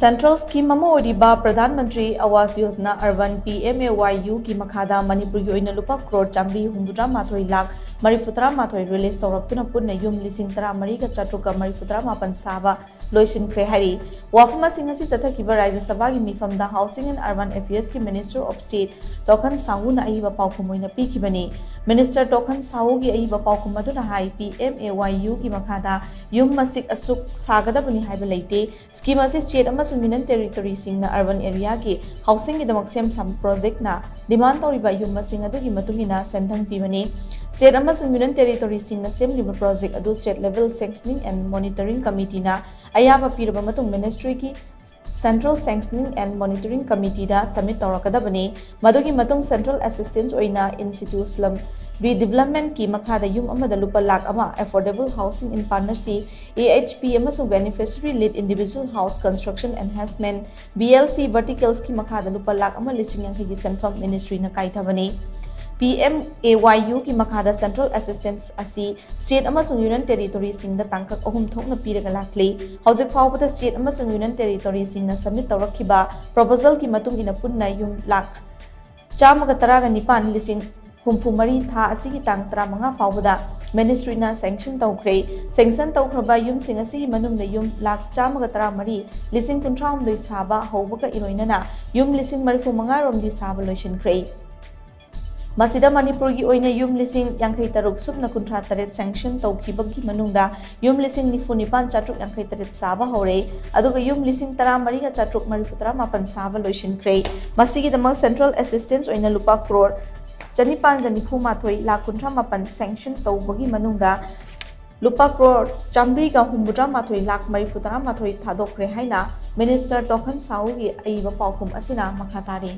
Central scheme ama oiriba Pradhan Mantri Awas Yojana-Urban Pmay-U ki Makhada Manipur ki Oina Lupa Crore Chamri Humbutra Mathoi Lakh Marifutra Mathoi release touraktuna punna lishing mari ka chatruka marifutra mapan Saba Loisinkhre hairi wafama singasi sathakiba Saba ki mifamda Housing and Urban Affairs ki Minister of State Tokhan Sahu na ahiba paukumoina pikibani Minister Tokhan Sahu ki ahiba paukum aduna hai Pmay-U ki Makhada yum masik asuk sagadabani haiba leite scheme asi state amasung union territory sing na urban area ki housing ki damak sem sam project na demand toriba yum masing adu ki matungina sendhang pibani state amasung union territory sing na sem liba project adu state level sanctioning and monitoring committee na ayaba piraba matung ministry ki Central Sanctioning and Monitoring Committee da submit taurakadabani madugi matung Central Assistance Oina Institute Slum Redevelopment ki Makhada yum amada lupa lakh ama affordable housing in partnership AHP amasung beneficiary lead individual house construction enhancement BLC verticals ki Makhada lupa lakh ama lishing ki senfam ministry na kaithabani Pmay-U ki Makhada Central Assistance asi state amasung union territory sing da tangkak ahum thokna piraga lakli hojik fawbada state amasung union territory sing na submit taurakhiba proposal ki matung ina punna yum lakh chamaga taraga nipan lishing humfu mari tha asigi tang 35 fawbada ministry na sanction tawkhre sanction tawkhraba yum sing asigi manungda yum lakh chamaga 13 lishing 19 saba hawbaga iroinana yum lishing 35 romdi saba loishinkhre Masida Manipur ki oina yum lishing yankai taruk subna kuntra taret sanction tawkhibagi manungda yum lishing nifunipan chatruk yankai taret saba hore aduga yum lishing 13 ga chatruk marifutra mapan saba loishinkhre masigi damal Central Assistance Oina Lupa Crore Chanipan ga nifumathoi lakh kuntra mapan sanction tawbagi manungda Lupa Crore Chamri ga humbutra mathoi lakh marifutra mathoi thadokre haina Minister Tokhan Sahu gi aiba paukum asina makhatari